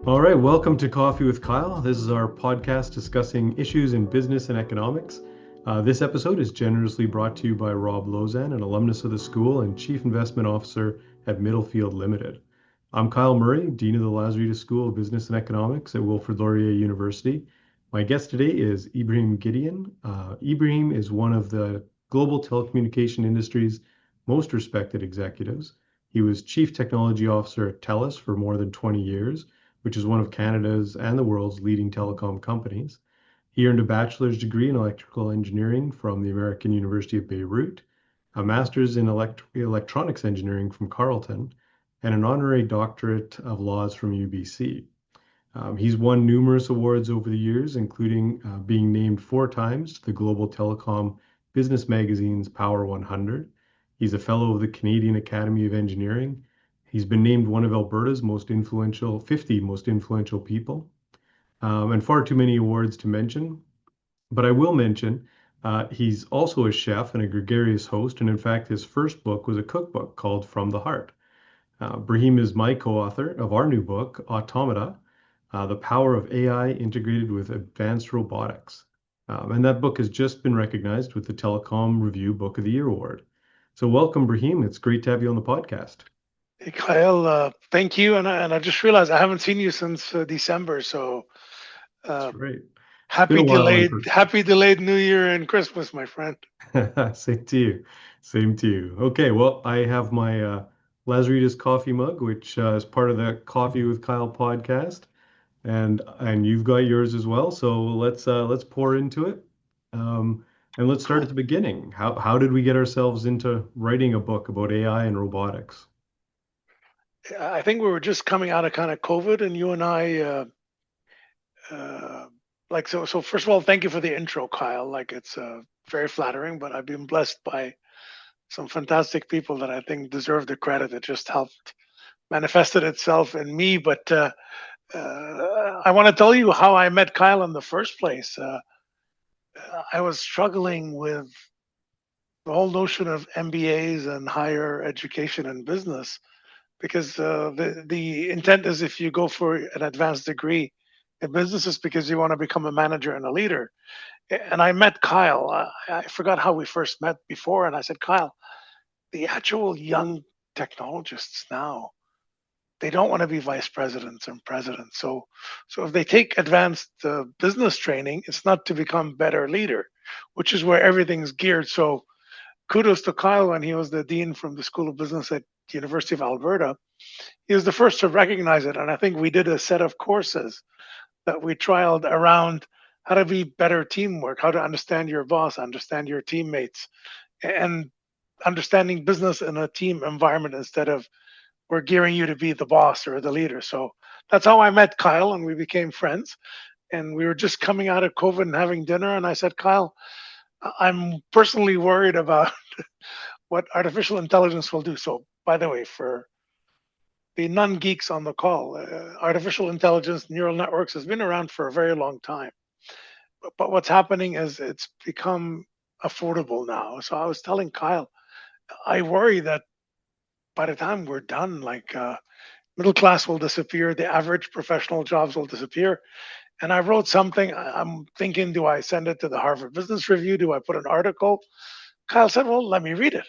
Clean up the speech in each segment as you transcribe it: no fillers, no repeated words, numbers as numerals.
All right, welcome to Coffee with Kyle. This is our podcast discussing issues in business and economics. This episode is generously brought to you by Rob Lozan, an alumnus of the school and Chief Investment Officer at Middlefield Limited. I'm Kyle Murray, Dean of the Laurier School of Business and Economics at Wilfrid Laurier University. My guest today is Ibrahim Gedeon. Ibrahim is one of the global telecommunication industry's most respected executives. He was Chief Technology Officer at TELUS for more than 20 years, which is one of Canada's and the world's leading telecom companies. He earned a bachelor's degree in electrical engineering from the American University of Beirut, a master's in electronics engineering from Carleton, and an honorary doctorate of laws from UBC. He's won numerous awards over the years, including being named 4 times to the Global Telecom Business Magazine's Power 100. He's a fellow of the Canadian Academy of Engineering. He's been named one of Alberta's 50 most influential people, and far too many awards to mention. But I will mention he's also a chef and a gregarious host, and in fact, his first book was a cookbook called From the Heart. Brahim is my co-author of our new book, Automata, The Power of AI Integrated with Advanced Robotics. And that book has just been recognized with the Telecom Review Book of the Year Award. So welcome, Brahim. It's great to have you on the podcast. Hey, Kyle, thank you. And I just realized I haven't seen you since December. So That's uh, right. It's been happy a while in delayed, person. happy delayed New Year and Christmas, my friend. Same to you. Same to you. Okay, well, I have my Lazarita's coffee mug, which is part of the Coffee with Kyle podcast, and you've got yours as well. So let's pour into it, um, and let's start Cool. at the beginning. How did we get ourselves into writing a book about AI and robotics? I think we were just coming out of kind of COVID, and you and I, uh, like, so. First of all, thank you for the intro, Kyle. Like, it's very flattering. But I've been blessed by some fantastic people that I think deserve the credit. It just helped manifested itself in me. But I want to tell you how I met Kyle in the first place. I was struggling with the whole notion of MBAs and higher education and business because the intent is if you go for an advanced degree in business is because you want to become a manager and a leader. And I met Kyle. I forgot how we first met before, and I said, Kyle, the actual young technologists now, they don't want to be vice presidents and presidents. So if they take advanced business training, it's not to become better leader, which is where everything's geared. So kudos to Kyle when he was the dean from the School of Business at the University of Alberta. He was the first to recognize it. And I think we did a set of courses that we trialed around how to be better teamwork, how to understand your boss, understand your teammates, and understanding business in a team environment instead of we're gearing you to be the boss or the leader. So that's how I met Kyle and we became friends. And we were just coming out of COVID and having dinner. And I said, Kyle, I'm personally worried about what artificial intelligence will do. So, by the way, for the non geeks on the call, artificial intelligence, neural networks has been around for a very long time. But what's happening is it's become affordable now. So I was telling Kyle, I worry that by the time we're done, like middle class will disappear, the average professional jobs will disappear. And I wrote something. I'm thinking, do I send it to the Harvard Business Review? Do I put an article? Kyle said, well, let me read it.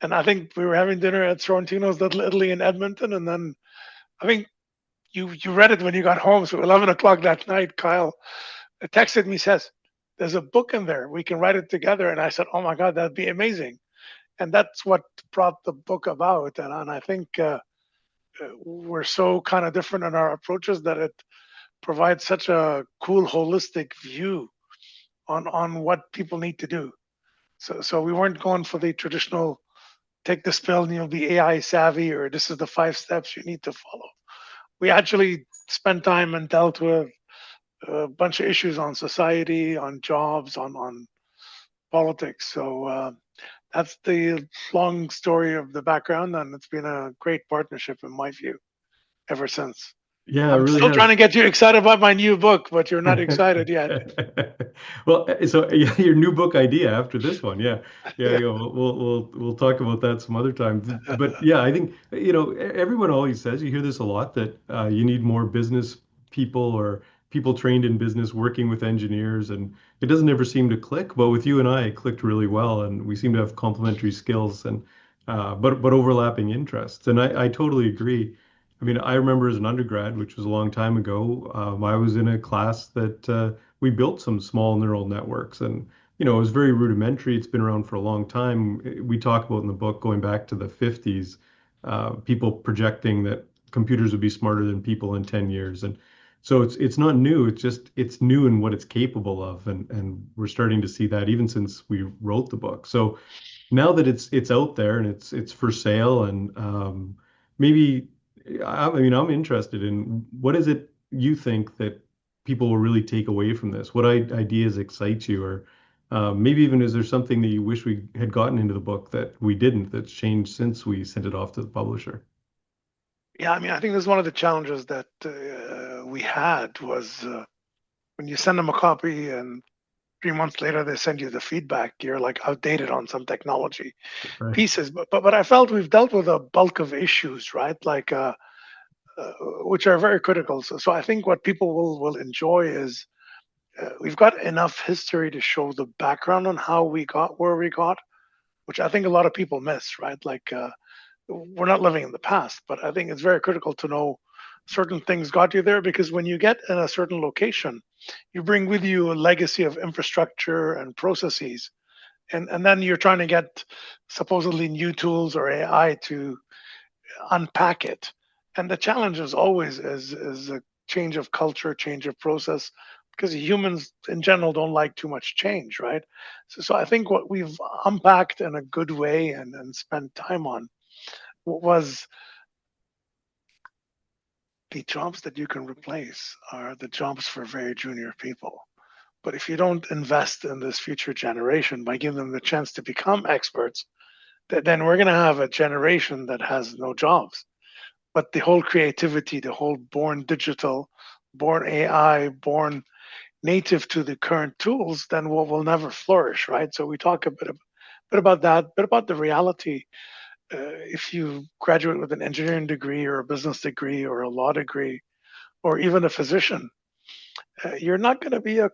And I think we were having dinner at Sorrentino's Little Italy in Edmonton. And then I think you read it when you got home. So 11 o'clock that night, Kyle texted me, says, there's a book in there. We can write it together. And I said, oh my God, that'd be amazing. And that's what brought the book about. And I think we're so kind of different in our approaches that it provides such a cool, holistic view on what people need to do. So we weren't going for the traditional take this pill and you'll be AI savvy or this is the 5 steps you need to follow. We actually spent time and dealt with a bunch of issues on society, on jobs, on politics. So that's the long story of the background, and it's been a great partnership in my view ever since. Yeah, it I'm really still trying has. to get you excited about my new book, but you're not excited yet. Well, so yeah, your new book idea after this one, yeah, yeah, Yeah. yeah. We'll talk about that some other time. But yeah, I think everyone always says you hear this a lot that you need more business people or people trained in business working with engineers, and it doesn't ever seem to click. But with you and I, it clicked really well, and we seem to have complementary skills and but overlapping interests. And I totally agree. I mean, I remember as an undergrad, which was a long time ago, I was in a class that we built some small neural networks, and it was very rudimentary. It's been around for a long time. We talk about in the book going back to the 50s, people projecting that computers would be smarter than people in 10 years. And so it's not new. It's new in what it's capable of, and we're starting to see that even since we wrote the book. So now that it's out there and it's for sale, and maybe I mean I'm interested in what is it you think that people will really take away from this? What ideas excite you, or maybe even is there something that you wish we had gotten into the book that we didn't, that's changed since we sent it off to the publisher? Yeah, I mean, I think this is one of the challenges that we had was when you send them a copy and 3 months later they send you the feedback, you're like outdated on some technology Right. pieces. But I felt we've dealt with a bulk of issues, right? Like which are very critical. So I think what people will enjoy is we've got enough history to show the background on how we got where we got, which I think a lot of people miss, right? Like we're not living in the past, but I think it's very critical to know certain things got you there, because when you get in a certain location, you bring with you a legacy of infrastructure and processes, and then you're trying to get supposedly new tools or AI to unpack it. And the challenge is always is a change of culture, change of process, because humans in general don't like too much change, right? So I think what we've unpacked in a good way and spent time on was the jobs that you can replace are the jobs for very junior people. But if you don't invest in this future generation by giving them the chance to become experts, then we're going to have a generation that has no jobs. But the whole creativity, the whole born digital, born AI, born native to the current tools, then will never flourish, right? So we talk bit about that, a bit about the reality. If you graduate with an engineering degree or a business degree or a law degree or even a physician, you're not going to be a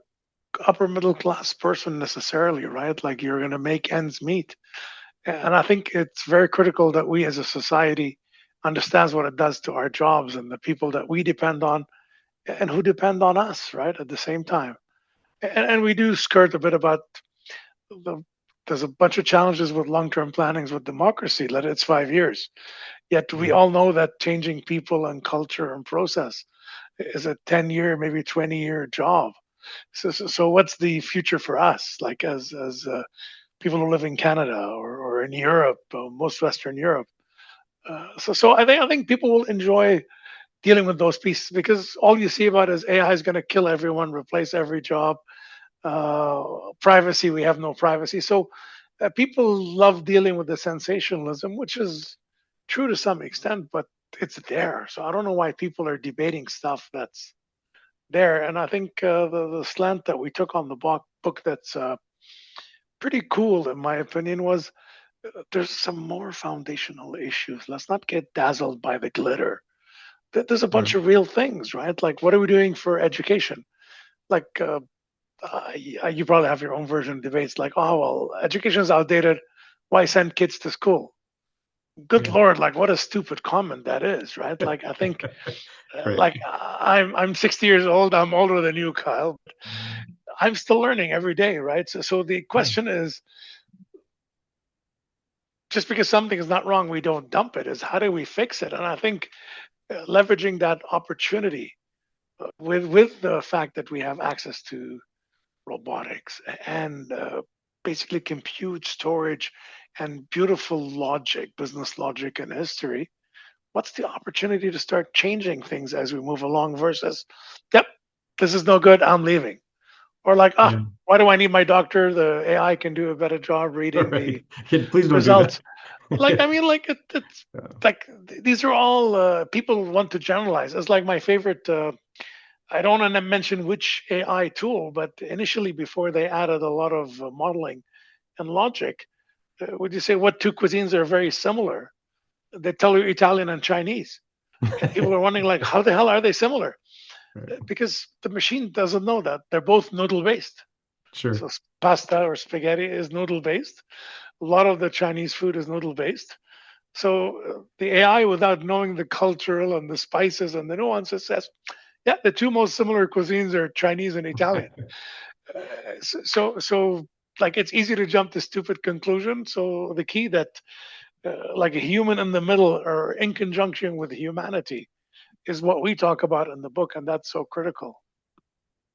upper middle class person necessarily, right? Like you're going to make ends meet. And I think it's very critical that we as a society understands what it does to our jobs and the people that we depend on and who depend on us, right? At the same time. And we do skirt a bit about the there's a bunch of challenges with long-term plannings with democracy. Let it's 5 years. Yet we Yeah. all know that changing people and culture and process is a 10-year, maybe 20-year job. So what's the future for us? Like as people who live in Canada or in Europe, most Western Europe. So I think people will enjoy dealing with those pieces, because all you see about is AI is going to kill everyone, replace every job. Privacy, we have no privacy. So people love dealing with the sensationalism, which is true to some extent, but it's there. So I don't know why people are debating stuff that's there. And I think the slant that we took on the book that's pretty cool, in my opinion, was there's some more foundational issues. Let's not get dazzled by the glitter. There's a bunch Sure. of real things, right? Like, what are we doing for education? Like, you probably have your own version of debates, like, oh, well, education is outdated. Why send kids to school? Good Yeah. Lord, like, what a stupid comment that is, right? Like, I think, Right. like, I'm 60 years old. I'm older than you, Kyle. I'm still learning every day, right? So the Yeah. question is, just because something is not wrong, we don't dump it. Is how do we fix it? And I think leveraging that opportunity with the fact that we have access to robotics and basically compute storage and beautiful logic, business logic and history, what's the opportunity to start changing things as we move along versus, yep, this is no good, I'm leaving. Or like, ah, Yeah. why do I need my doctor? The AI can do a better job All reading right. the Yeah, please don't do that. results. Like, I mean, like it's Yeah. like these are all people want to generalize. It's like my favorite. I don't want to mention which AI tool, but initially, before they added a lot of modeling and logic, would you say what two cuisines are very similar? They tell you Italian and Chinese, and people are wondering like, how the hell are they similar? Right. because the machine doesn't know that. They're both noodle based. So Sure. pasta or spaghetti is noodle based. A lot of the Chinese food is noodle based. So the AI, without knowing the cultural and the spices and the nuances, says, yeah, the two most similar cuisines are Chinese and Italian. So like it's easy to jump to stupid conclusion. So the key that like a human in the middle or in conjunction with humanity is what we talk about in the book, and that's so critical.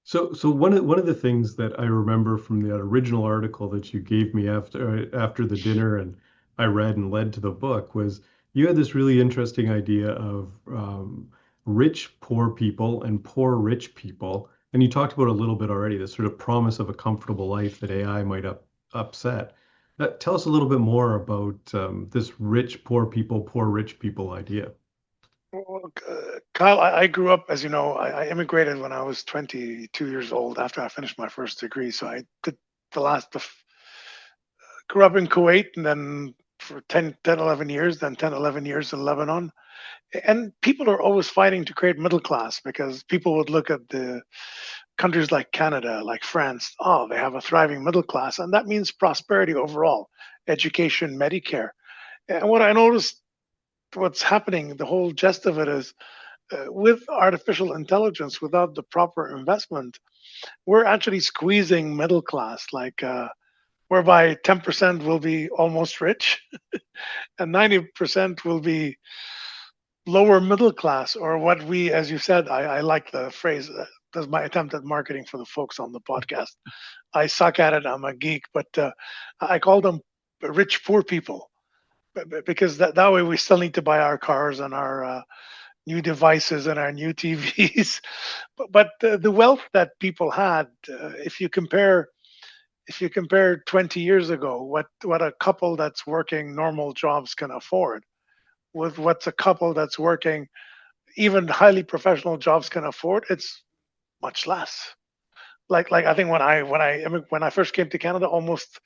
So one of the things that I remember from the original article that you gave me after the dinner and I read and led to the book was you had this really interesting idea of rich poor people and poor rich people, and you talked about a little bit already, this sort of promise of a comfortable life that AI might upset. Tell us a little bit more about this rich poor rich people idea. Well, Kyle, I grew up, as you know, I immigrated when I was 22 years old after I finished my first degree. So I did the grew up in Kuwait and then for 11 years, then 10, 11 years in Lebanon. And people are always fighting to create middle class because people would look at the countries like Canada, like France. Oh, they have a thriving middle class. And that means prosperity overall, education, Medicare. And what I noticed, what's happening, the whole gist of it is with artificial intelligence, without the proper investment, we're actually squeezing middle class, like whereby 10% will be almost rich and 90% will be lower middle class, or what we, as you said, I like the phrase. That's my attempt at marketing for the folks on the podcast. I suck at it. I'm a geek, but I call them rich poor people because that way we still need to buy our cars and our new devices and our new TVs. But the wealth that people had, if you compare 20 years ago, what a couple that's working normal jobs can afford with what's a couple that's working even highly professional jobs can afford, it's much less. Like I think when I first came to Canada, almost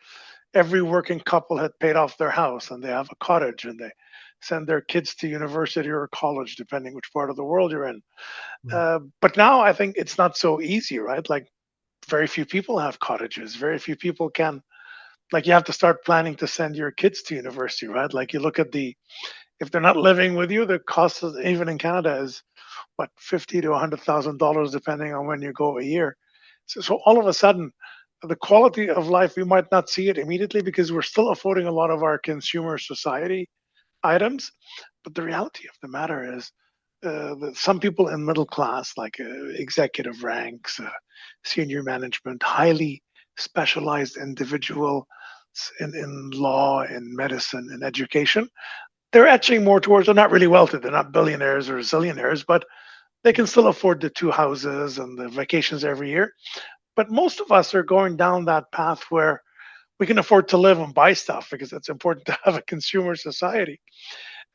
every working couple had paid off their house and they have a cottage and they send their kids to university or college, depending which part of the world you're in. Mm. But now I think it's not so easy, right? Like very few people have cottages. Very few people can. Like you have to start planning to send your kids to university, right? Like you look at the if they're not living with you, the cost of, even in Canada is what $50 to $100,000 depending on when you go a year. So all of a sudden, the quality of life we might not see it immediately because we're still affording a lot of our consumer society items. But the reality of the matter is, that some people in middle class, like executive ranks, senior management, highly specialized individual in law, in medicine, in education, they're etching more towards, they're not really wealthy, they're not billionaires or zillionaires, but they can still afford the two houses and the vacations every year. But most of us are going down that path where we can afford to live and buy stuff because it's important to have a consumer society.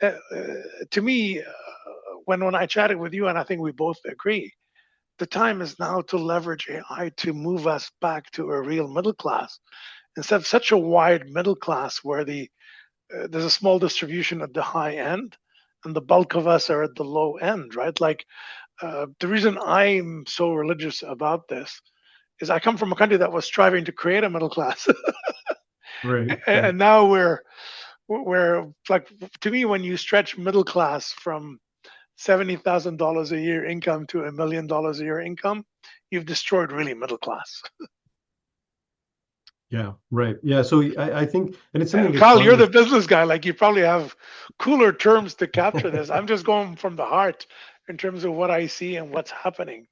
To me, when I chatted with you, and I think we both agree, the time is now to leverage AI to move us back to a real middle class instead of such a wide middle class where there's a small distribution at the high end and the bulk of us are at the low end, right? Like the reason I'm so religious about this is I come from a country that was striving to create a middle class, Right, right. and now we're like, to me, when you stretch middle class from $70,000 a year income to $1 million a year income, you've destroyed really middle class. Yeah, right. Yeah, so I think, and it's something Kyle, you're the economists. business guy. Like you probably have cooler terms to capture this. I'm just going from the heart in terms of what I see and what's happening.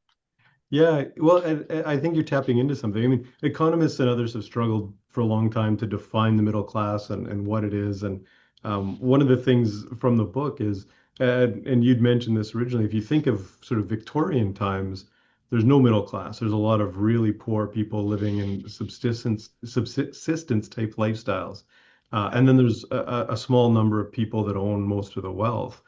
Yeah, well, and I think you're tapping into something. I mean, economists and others have struggled for a long time to define the middle class and what it is. And one of the things from the book is, and you'd mentioned this originally, if you think of sort of Victorian times, there's no middle class. There's a lot of really poor people living in subsistence type lifestyles. Yeah. And then there's a small number of people that own most of the wealth.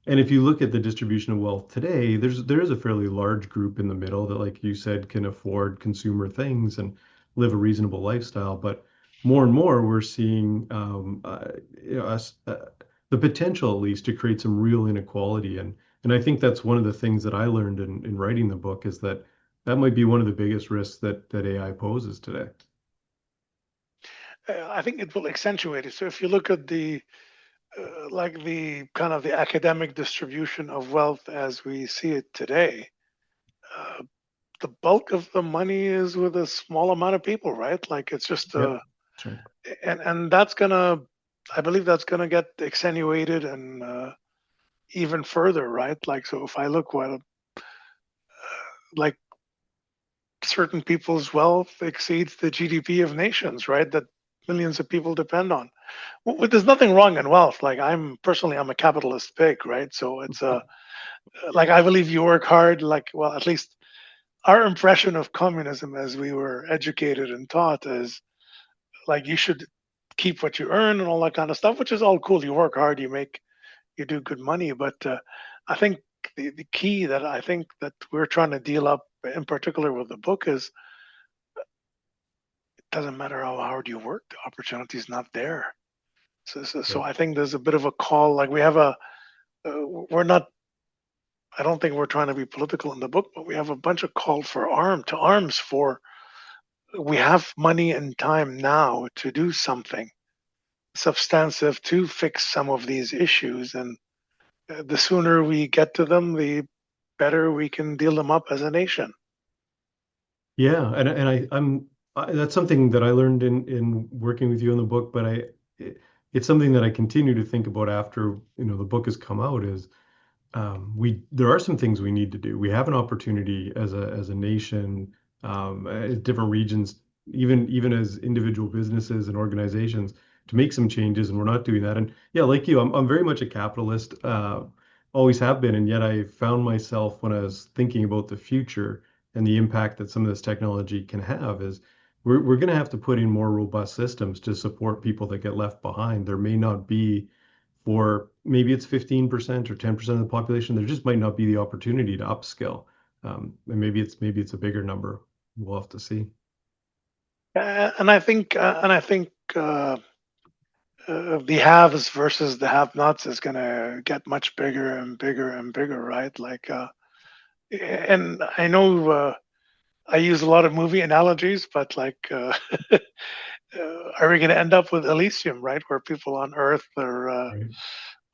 And if you look at the distribution of wealth today, there is a fairly large group in the middle that, like you said, can afford consumer things and live a reasonable lifestyle. But more and more, we're seeing you know, the potential, at least, to create some real inequality And I think that's one of the things that I learned in writing the book is that that might be one of the biggest risks that AI poses today. I think it will accentuate it. So if you look at the like the kind of the academic distribution of wealth as we see it today, uh, the bulk of the money is with a small amount of people, right? Like it's just Yep, that's right. and that's gonna, I believe that's gonna get accentuated and even further, right? Like so, if I look what like certain people's wealth exceeds the GDP of nations, right? That millions of people depend on. Well, there's nothing wrong in wealth. Like I'm a capitalist pig, right? So it's like I believe you work hard. Like well, at least our impression of communism as we were educated and taught is like you should keep what you earn and all that kind of stuff, which is all cool. You work hard, you do good money. But I think the key that I think that we're trying to deal up in particular with the book is it doesn't matter how hard you work, the opportunity is not there. So Right. I think there's a bit of a call. Like we have a, we're not. I don't think we're trying to be political in the book, but we have a bunch of call for arms for. We have money and time now to do something substantive to fix some of these issues, and the sooner we get to them, the better we can deal them up as a nation. Yeah, and that's something that I learned in working with you in the book, but it's something that I continue to think about after, the book has come out is we there are some things we need to do. We have an opportunity as a nation, as different regions, even as individual businesses and organizations, to make some changes, and we're not doing that. And yeah, like you, I'm very much a capitalist, always have been, and yet I found myself when I was thinking about the future and the impact that some of this technology can have is we're going to have to put in more robust systems to support people that get left behind. There may not be for maybe it's 15% or 10% of the population, there just might not be the opportunity to upskill. And maybe it's a bigger number. We'll have to see. And I think the haves versus the have-nots is going to get much bigger and bigger and bigger, right? Like, and I know I use a lot of movie analogies, but like, are we going to end up with Elysium, right, where people on Earth are Right.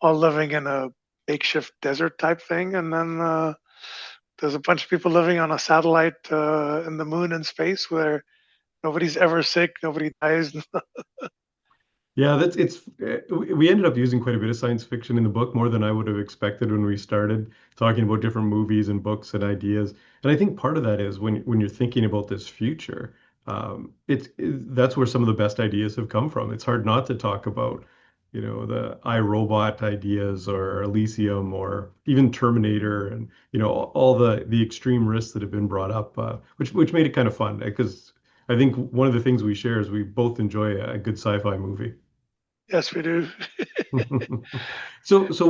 all living in a makeshift desert type thing, and then there's a bunch of people living on a satellite in the moon in space where nobody's ever sick, nobody dies. Yeah, that's it's we ended up using quite a bit of science fiction in the book, more than I would have expected when we started talking about different movies and books and ideas. And I think part of that is when you're thinking about this future, that's where some of the best ideas have come from. It's hard not to talk about, the iRobot ideas or Elysium or even Terminator and all the extreme risks that have been brought up, which made it kind of fun because I think one of the things we share is we both enjoy a good sci-fi movie. Yes, we do. So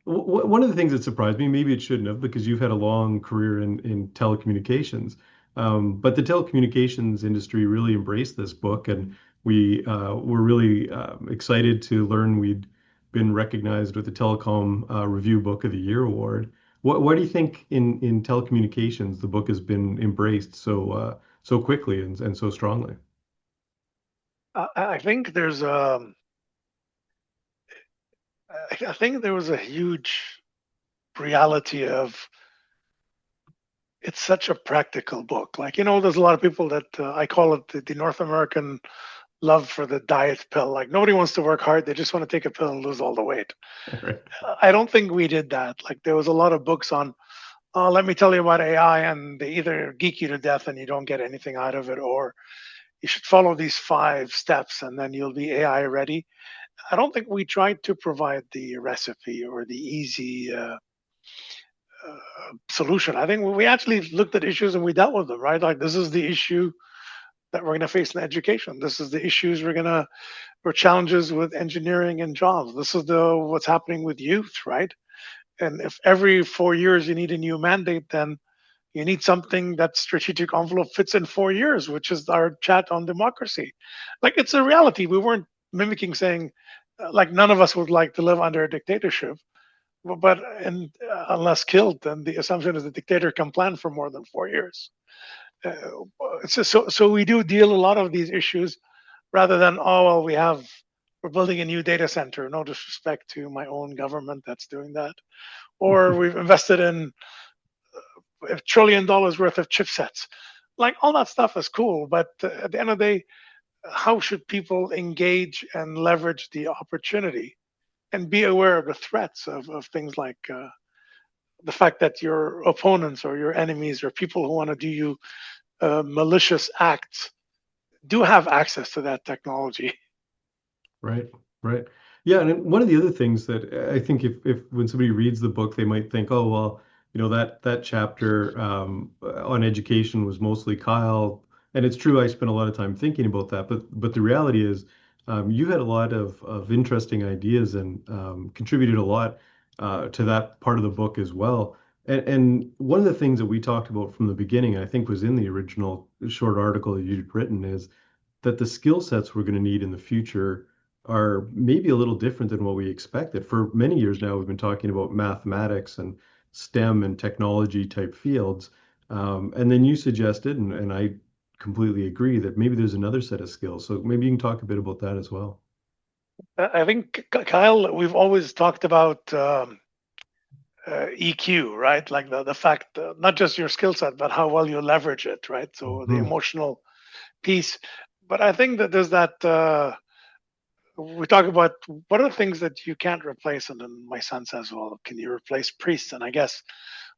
one of the things that surprised me, maybe it shouldn't have, because you've had a long career in telecommunications, but the telecommunications industry really embraced this book, and we were really excited to learn we'd been recognized with the Telecom Review Book of the Year award. What do you think in telecommunications the book has been embraced so quickly and so strongly? I think I think there was a huge reality of it's such a practical book. Like, there's a lot of people that I call it the North American love for the diet pill. Like, nobody wants to work hard. They just want to take a pill and lose all the weight. Right. I don't think we did that. Like, there was a lot of books on, oh, let me tell you about AI, and they either geek you to death and you don't get anything out of it, or you should follow these 5 steps and then you'll be AI ready. I don't think we tried to provide the recipe or the easy solution. I think we actually looked at issues and we dealt with them, right? Like this is the issue that we're going to face in education. This is the issues or challenges with engineering and jobs. This is the what's happening with youth, right? And if every 4 years you need a new mandate, then you need something that strategic envelope fits in 4 years, which is our chat on democracy. Like it's a reality. We weren't mimicking saying, like none of us would like to live under a dictatorship, but and unless killed, then the assumption is the dictator can plan for more than 4 years. Uh, so we do deal a lot of these issues rather than, oh well, we're building a new data center. No disrespect to my own government that's doing that, or we've invested in $1 trillion worth of chipsets. Like all that stuff is cool, but at the end of the day, how should people engage and leverage the opportunity and be aware of the threats of things like the fact that your opponents or your enemies or people who want to do you malicious acts do have access to that technology. Right, right. Yeah, and then one of the other things that I think if when somebody reads the book, they might think, oh, well, that chapter on education was mostly Kyle, and it's true. I spent a lot of time thinking about that, but the reality is, you had a lot of interesting ideas and contributed a lot to that part of the book as well. And one of the things that we talked about from the beginning, I think, was in the original short article that you'd written, is that the skill sets we're going to need in the future are maybe a little different than what we expected. For many years now, we've been talking about mathematics and STEM and technology type fields. And then you suggested, and I completely agree, that maybe there's another set of skills. So maybe you can talk a bit about that as well. I think, Kyle, we've always talked about EQ, right? Like the fact, not just your skill set, but how well you leverage it, right? So the Mhm. emotional piece. But I think that there's that. We talk about what are the things that you can't replace, and then my son says, "Well, can you replace priests?" And I guess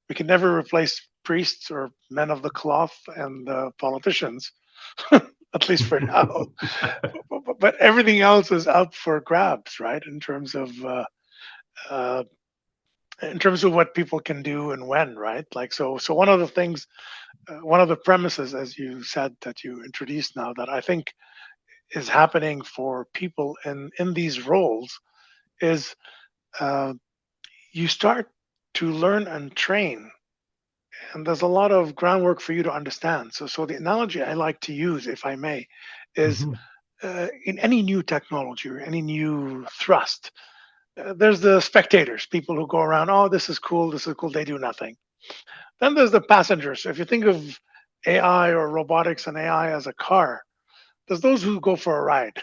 we can never replace priests or men of the cloth and politicians, at least for now. But everything else is up for grabs, right? Uh, in terms of what people can do and when, right? Like so one of the things, one of the premises, as you said, that you introduced now, that I think is happening for people in these roles is uh, you start to learn and train, and there's a lot of groundwork for you to understand. So the analogy I like to use, if I may, is Mhm. in any new technology or any new thrust, there's the spectators, people who go around, oh, this is cool, they do nothing. Then there's the passengers. So if you think of AI or robotics and AI as a car, there's those who go for a ride.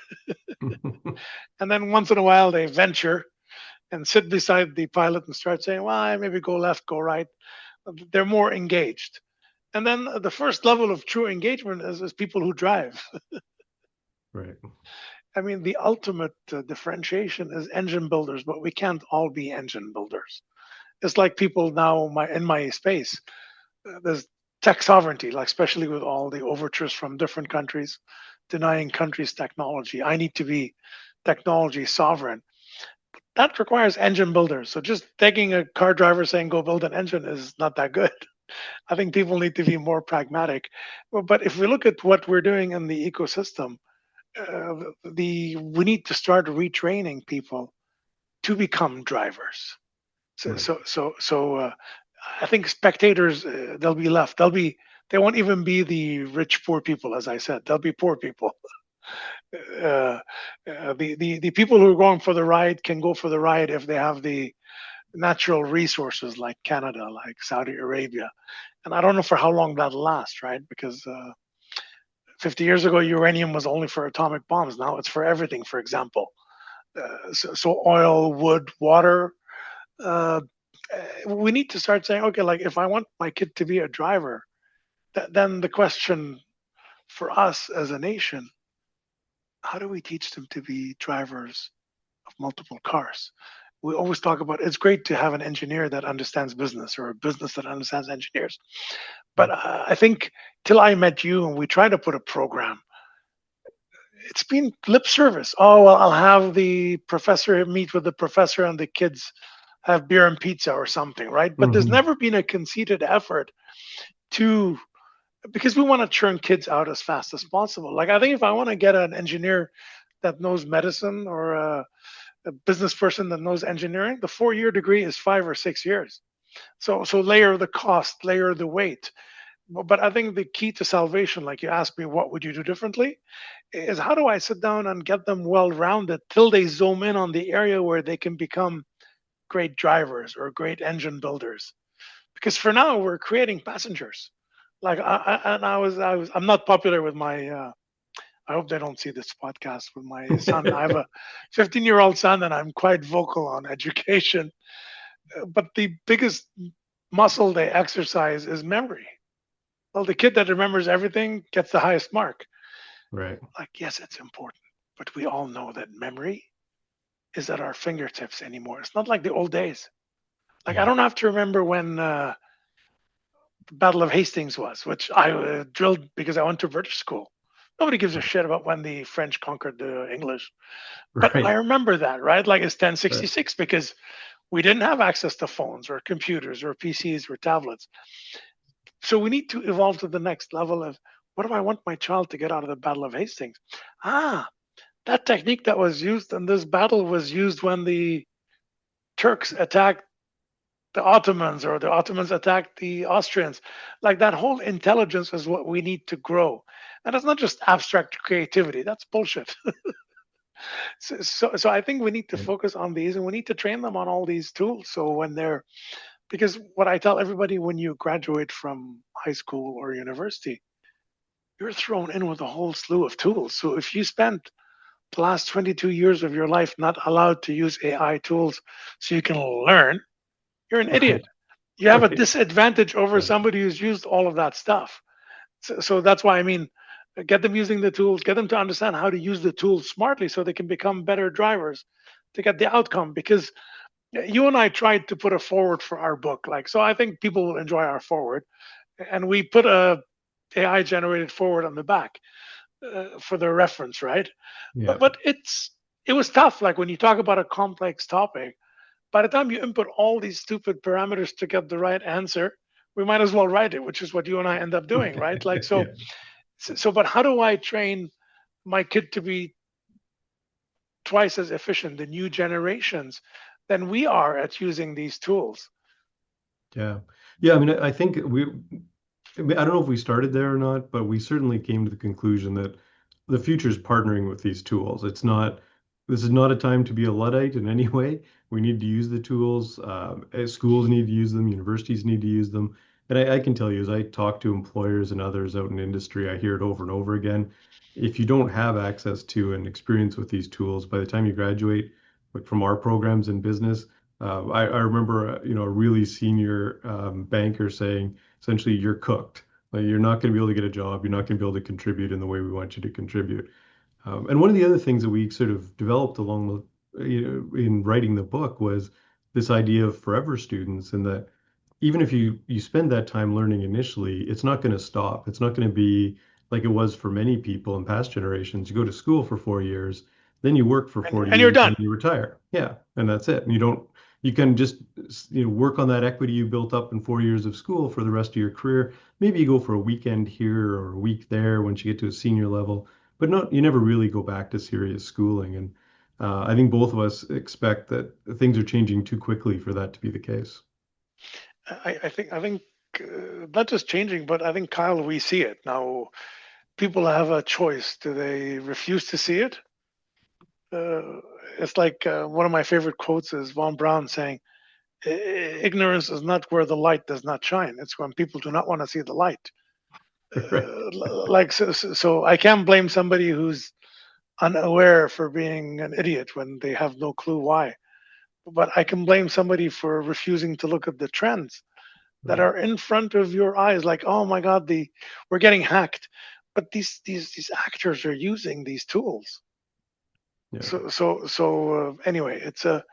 And then once in a while they venture and sit beside the pilot and start saying, well, maybe go left, go right. They're more engaged. And then the first level of true engagement is people who drive. Right. I mean, the ultimate differentiation is engine builders, but we can't all be engine builders. It's like people now in my space, there's tech sovereignty, like especially with all the overtures from different countries denying countries technology. I need to be technology sovereign. That requires engine builders. So just taking a car driver saying go build an engine is not that good. I think people need to be more pragmatic. But if we look at what we're doing in the ecosystem, the we need to start retraining people to become drivers. So Right. so so so uh, I think spectators, they'll be left. They won't even be the rich poor people, as I said. They'll be poor people. The people who are going for the ride can go for the ride if they have the natural resources like Canada, like Saudi Arabia. And I don't know for how long that'll last, right? Because 50 years ago, uranium was only for atomic bombs. Now it's for everything, for example. So oil, wood, water. Uh, we need to start saying, okay, like if I want my kid to be a driver, then the question for us as a nation, how do we teach them to be drivers of multiple cars? We always talk about it's great to have an engineer that understands business or a business that understands engineers. But I think till I met you and we tried to put a program, it's been lip service. Oh, well, I'll have the professor meet with the professor and the kids have beer and pizza or something, right? But there's Mhm. never been a conceited effort to, because we want to churn kids out as fast as possible. Like, I think if I want to get an engineer that knows medicine or a business person that knows engineering, the 4 year degree is 5 or 6 years. So layer the cost, layer the weight. But I think the key to salvation, like you asked me, what would you do differently? Is how do I sit down and get them well rounded till they zoom in on the area where they can become great drivers or great engine builders, because for now we're creating passengers. Like I'm not popular with my. I hope they don't see this podcast with my son. I have a 15-year-old son, and I'm quite vocal on education. But the biggest muscle they exercise is memory. Well, the kid that remembers everything gets the highest mark. Right. Like, yes, it's important, but we all know that memory is at our fingertips anymore. It's not like the old days. Like, I Yeah. don't have to remember when the Battle of Hastings was, which I drilled because I went to British school. Nobody gives a shit about when the French conquered the English. But I Right. remember that, right? Like it's Right. 1066 because we didn't have access to phones or computers or PCs or tablets. So we need to evolve to the next level of what do I want my child to get out of the Battle of Hastings? Ah, that technique that was used in this battle was used when the Turks attacked the Ottomans or the Ottomans attacked the Austrians. Like that whole intelligence is what we need to grow. And it's not just abstract creativity. That's bullshit. So I think we need to Yeah. focus on these and we need to train them on all these tools. So when they're, because what I tell everybody when you graduate from high school or university, you're thrown in with a whole slew of tools. So if you spent the last 22 years of your life not allowed to use AI tools so you can learn, you're an Right. idiot. You have a Right. disadvantage over Yeah. somebody who's used all of that stuff. So that's why I mean, get them using the tools, get them to understand how to use the tools smartly so they can become better drivers to get the outcome. Because you and I tried to put a forward for our book, like so. I think people will enjoy our forward, and we put a AI generated forward on the back for their reference, right? Yeah. But it was tough. Like when you talk about a complex topic, by the time you input all these stupid parameters to get the right answer, we might as well write it, which is what you and I end up doing, right? Like Yeah. but how do I train my kid to be twice as efficient, the new generations, than we are at using these tools? Yeah. Yeah. I mean, I think I don't know if we started there or not, but we certainly came to the conclusion that the future is partnering with these tools. This is not a time to be a Luddite in any way. We need to use the tools. Schools need to use them. Universities need to use them. And I can tell you, as I talk to employers and others out in industry, I hear it over and over again. If you don't have access to and experience with these tools, by the time you graduate, like from our programs in business, I remember, a really senior banker saying, essentially, you're cooked. Like, you're not going to be able to get a job. You're not going to be able to contribute in the way we want you to contribute. And one of the other things that we sort of developed along in writing the book was this idea of forever students, and that even if you spend that time learning initially, it's not going to stop. It's not going to be like it was for many people in past generations. You go to school for 4 years, then you work for 40 And you're years, done. and you retire. Yeah, and that's it. And you can just work on that equity you built up in 4 years of school for the rest of your career. Maybe you go for a weekend here or a week there once you get to a senior level, but you never really go back to serious schooling. And I think both of us expect that things are changing too quickly for that to be the case. I think not just changing, but I think Kyle, we see it now. People have a choice. Do they refuse to see it? Uh, it's like one of my favorite quotes is Von Braun saying, "Ignorance is not where the light does not shine. It's when people do not want to see the light." Right. Like so, I can't blame somebody who's unaware for being an idiot when they have no clue why. But I can blame somebody for refusing to look at the trends that Right. are in front of your eyes. Like, oh my God, we're getting hacked. But these actors are using these tools. Yeah. So anyway, it's a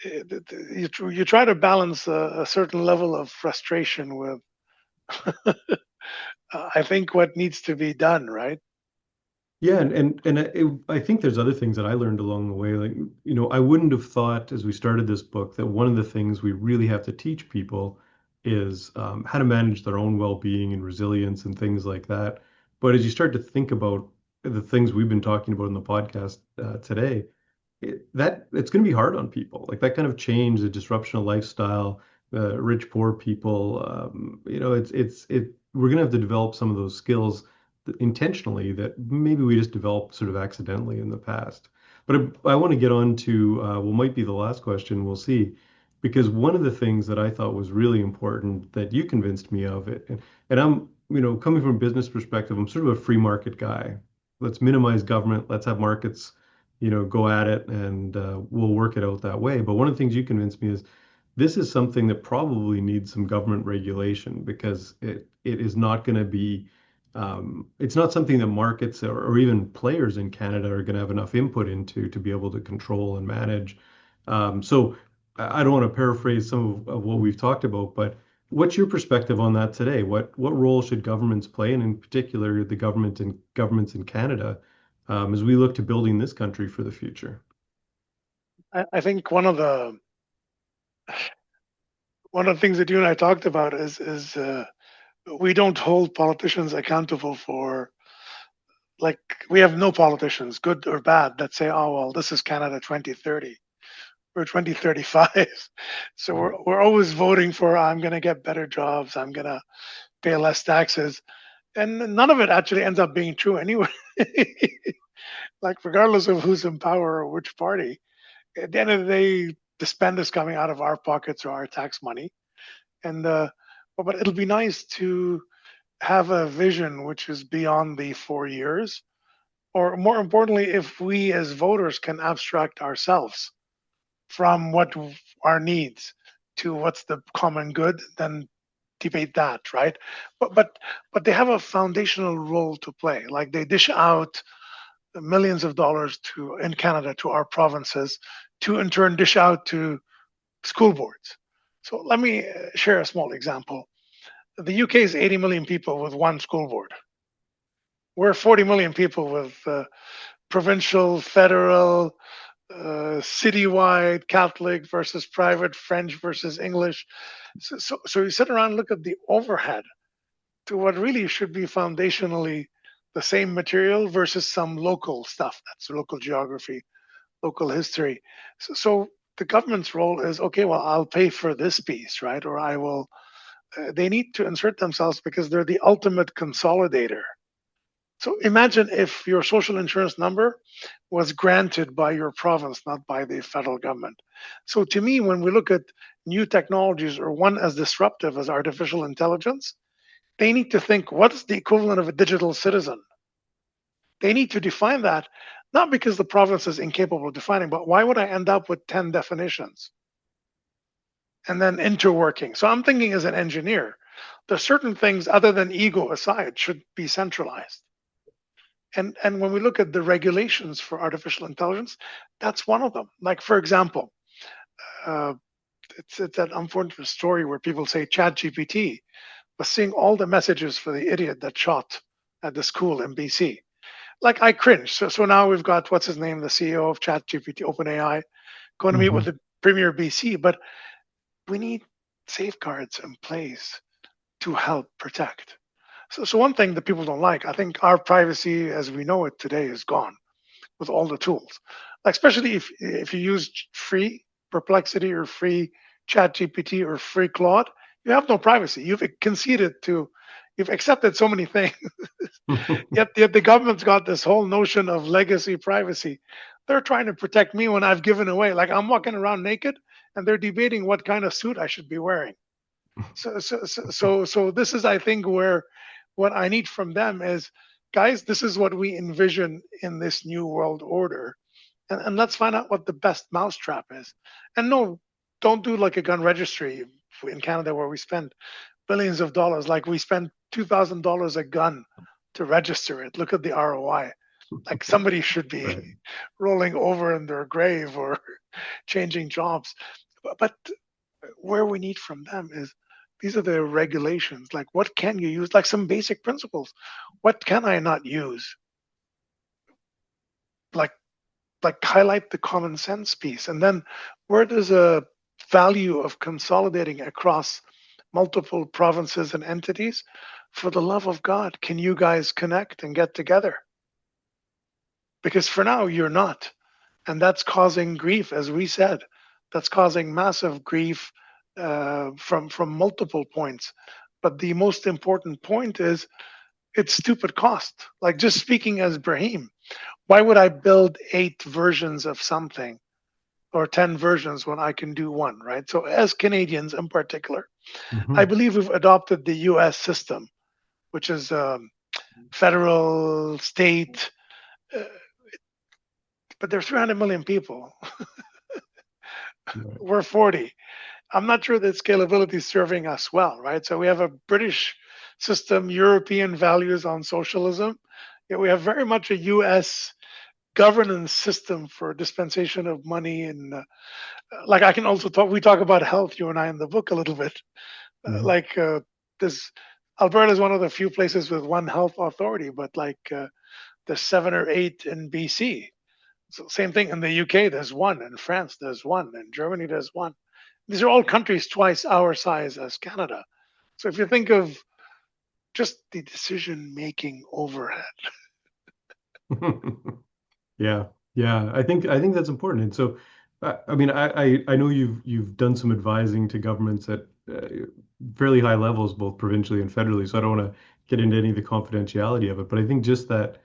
you try to balance a certain level of frustration with I think what needs to be done, right? Yeah, I think there's other things that I learned along the way. Like, I wouldn't have thought as we started this book that one of the things we really have to teach people is how to manage their own well-being and resilience and things like that. But as you start to think about the things we've been talking about in the podcast today, it's going to be hard on people. Like that kind of change, the disruption of lifestyle, rich, poor people. We're going to have to develop some of those skills intentionally that maybe we just developed sort of accidentally in the past. But I want to get on to what might be the last question. We'll see. because one of the things that I thought was really important that you convinced me of it, and I'm, coming from a business perspective, I'm sort of a free market guy. Let's minimize government, let's have markets, go at it, and we'll work it out that way. But one of the things you convinced me is this is something that probably needs some government regulation because it is not going to be it's not something that markets or even players in Canada are going to have enough input into to be able to control and manage. So I don't want to paraphrase some of what we've talked about, but what's your perspective on that today? What role should governments play, and in particular the governments in Canada, as we look to building this country for the future? I think one of the things that you and I talked about is we don't hold politicians accountable for, like, we have no politicians, good or bad, that say, oh well, this is Canada 2030 or 2035. So we're always voting for, I'm going to get better jobs, I'm going to pay less taxes, and none of it actually ends up being true anyway. Like, regardless of who's in power or which party, at the end of the day, the spend is coming out of our pockets or our tax money. And but it'll be nice to have a vision which is beyond the 4 years, or more importantly, if we as voters can abstract ourselves from what our needs to what's the common good, then debate that, right? But they have a foundational role to play. Like, they dish out millions of dollars to in Canada to our provinces, to in turn dish out to school boards. So let me share a small example. The UK is 80 million people with one school board. We're 40 million people with provincial, federal, citywide, Catholic versus private, French versus English. So you sit around and look at the overhead to what really should be foundationally the same material versus some local stuff. That's local geography, local history. So the government's role is, okay, well, I'll pay for this piece, right? Or I will. They need to insert themselves because they're the ultimate consolidator. So imagine if your social insurance number was granted by your province, not by the federal government. So to me, when we look at new technologies, or one as disruptive as artificial intelligence, they need to think, what is the equivalent of a digital citizen? They need to define that, not because the province is incapable of defining, but why would I end up with 10 definitions and then interworking? So I'm thinking, as an engineer, there's certain things, other than ego aside, should be centralized. And when we look at the regulations for artificial intelligence, that's one of them. Like, for example, uh, it's that unfortunate story where people say ChatGPT was seeing all the messages for the idiot that shot at the school in BC. Like, I cringe. So now we've got, what's his name, the CEO of ChatGPT, OpenAI, going to meet with Hmm. the Premier BC. But we need safeguards in place to help protect. So one thing that people don't like, I think our privacy as we know it today is gone with all the tools. Like, especially if you use free Perplexity or free ChatGPT or free Claude, you have no privacy. You've conceded to, you've accepted so many things. Yet the government's got this whole notion of legacy privacy. They're trying to protect me when I've given away. Like, I'm walking around naked, and they're debating what kind of suit I should be wearing. So this is, I think, where what I need from them is, guys, this is what we envision in this new world order, and let's find out what the best mousetrap is. And no, don't do like a gun registry in Canada where we spend billions of dollars. Like, we spend $2,000 a gun to register it. Look at the ROI. Like, somebody should be Right. rolling over in their grave or changing jobs. But where we need from them is, these are the regulations. Like, what can you use? Like, some basic principles. What can I not use? Like, highlight the common sense piece. And then, where does a value of consolidating across multiple provinces and entities? For the love of God, can you guys connect and get together? Because for now, you're not. And that's causing grief, as we said. That's causing massive grief from multiple points. But the most important point is, it's stupid cost. Like, just speaking as Brahim, why would I build 8 versions of something or 10 versions when I can do one, right? So as Canadians in particular, I Hmm. believe we've adopted the US system, which is federal, state, uh, but there's 300 million people. Right. We're 40. I'm not sure that scalability is serving us well, right? So we have a British system, European values on socialism. Yet we have very much a US governance system for dispensation of money. And like I can also talk, we talk about health, you and I in the book a little bit. Mhm. Like this, Alberta is one of the few places with one health authority, but like there's 7 or 8 in BC. So same thing in the UK, there's one. In France, there's one. In Germany, there's one. These are all countries twice our size as Canada. So if you think of just the decision making overhead. Yeah, yeah. I think that's important. And so, I mean, I know you've done some advising to governments at fairly high levels, both provincially and federally. So I don't want to get into any of the confidentiality of it, but I think just that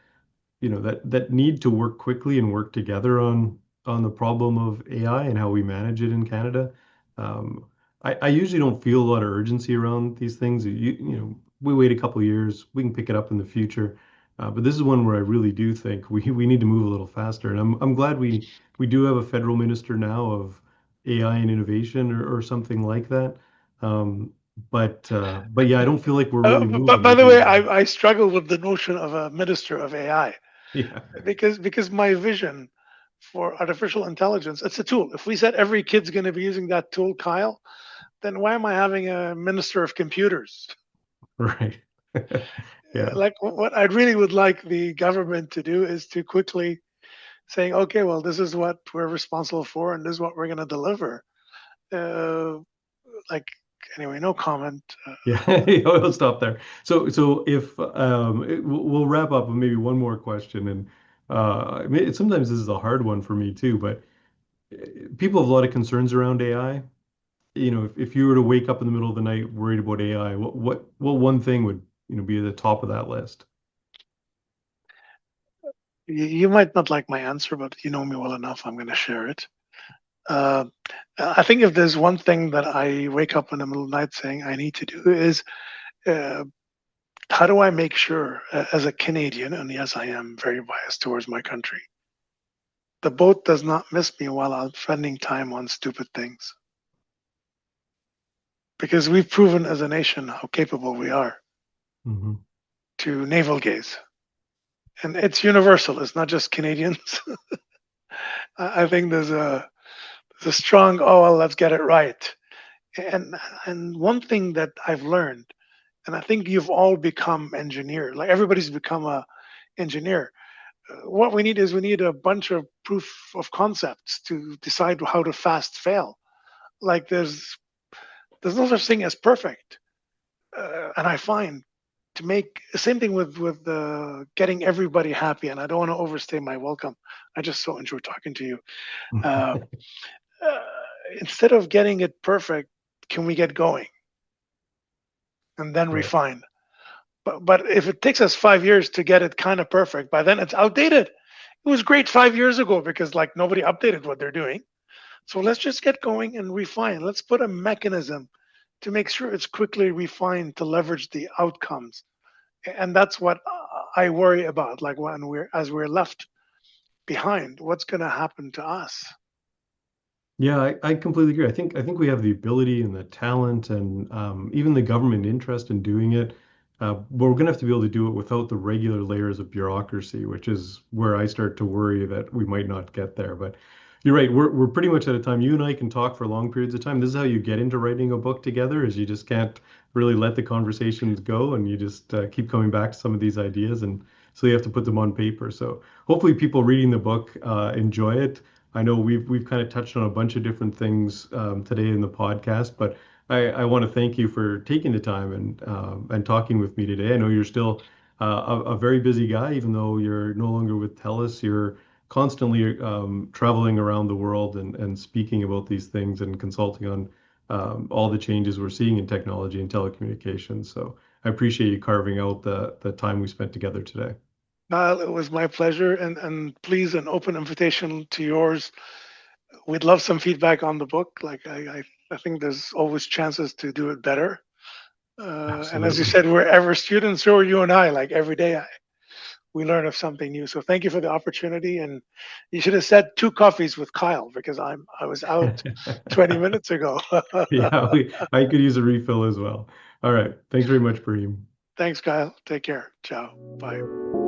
that need to work quickly and work together on the problem of AI and how we manage it in Canada. Um, I usually don't feel a lot of urgency around these things. We wait a couple of years, we can pick it up in the future. But this is one where I really do think we need to move a little faster. And I'm glad we do have a federal minister now of AI and innovation or something like that. Um, but yeah, I don't feel like we're really But moving. by the way, Maybe I struggle with the notion of a minister of AI yeah, because my vision for artificial intelligence, it's a tool. If we said every kid's going to be using that tool, Kyle, then why am I having a minister of computers? right. Yeah. Like what I really would like the government to do is to quickly saying, okay, well, this is what we're responsible for, and this is what we're going to deliver. Uh, like anyway, no comment. Yeah, we'll stop there. So if we'll wrap up with maybe one more question, and I mean, sometimes this is a hard one for me too, but people have a lot of concerns around AI. If you were to wake up in the middle of the night worried about AI, what one thing would be at the top of that list? You might not like my answer, but you know me well enough. I'm going to share it. Uh, I think if there's one thing that I wake up in the middle of the night saying I need to do is uh, how do I make sure, as a Canadian, and yes, I am very biased towards my country, the boat does not miss me while I'm spending time on stupid things. Because we've proven as a nation how capable we are Hmm. to navel gaze. And it's universal, it's not just Canadians. I think there's a strong, oh, well, let's get it right. And one thing that I've learned, and I think you've all become engineer, like everybody's become a engineer. What we need is we need a bunch of proof of concepts to decide how to fast fail. Like there's no such thing as perfect. And I find to make the same thing with getting everybody happy. And I don't want to overstay my welcome. I just so enjoy talking to you. Uh, uh, Instead of getting it perfect, can we get going and then Right. refine? But if it takes us 5 years to get it kind of perfect, by then it's outdated. It was great 5 years ago because like nobody updated what they're doing. So let's just get going and refine. Let's put a mechanism to make sure it's quickly refined to leverage the outcomes. And that's what I worry about. Like when we're left behind, what's going to happen to us? Yeah, I completely agree. I think we have the ability and the talent and even the government interest in doing it. But we're going to have to be able to do it without the regular layers of bureaucracy, which is where I start to worry that we might not get there. But you're right. We're pretty much at a time. You and I can talk for long periods of time. This is how you get into writing a book together, is you just can't really let the conversations go, and you just keep coming back to some of these ideas, and so you have to put them on paper. So hopefully, people reading the book enjoy it. I know we've kind of touched on a bunch of different things today in the podcast, but I want to thank you for taking the time and talking with me today. I know you're still a very busy guy, even though you're no longer with TELUS. You're constantly traveling around the world and speaking about these things and consulting on all the changes we're seeing in technology and telecommunications. So I appreciate you carving out the time we spent together today. It was my pleasure, and please, an open invitation to yours we'd love some feedback on the book. Like I think there's always chances to do it better. And as you Absolutely. said, we're ever students, so are you and I. Like every day, we learn of something new. So thank you for the opportunity. And you should have said 2 coffees with Kyle because I was out 20 minutes ago. Yeah, I could use a refill as well. All right. Thanks very much, Bream. Thanks, Kyle. Take care. Ciao. Bye.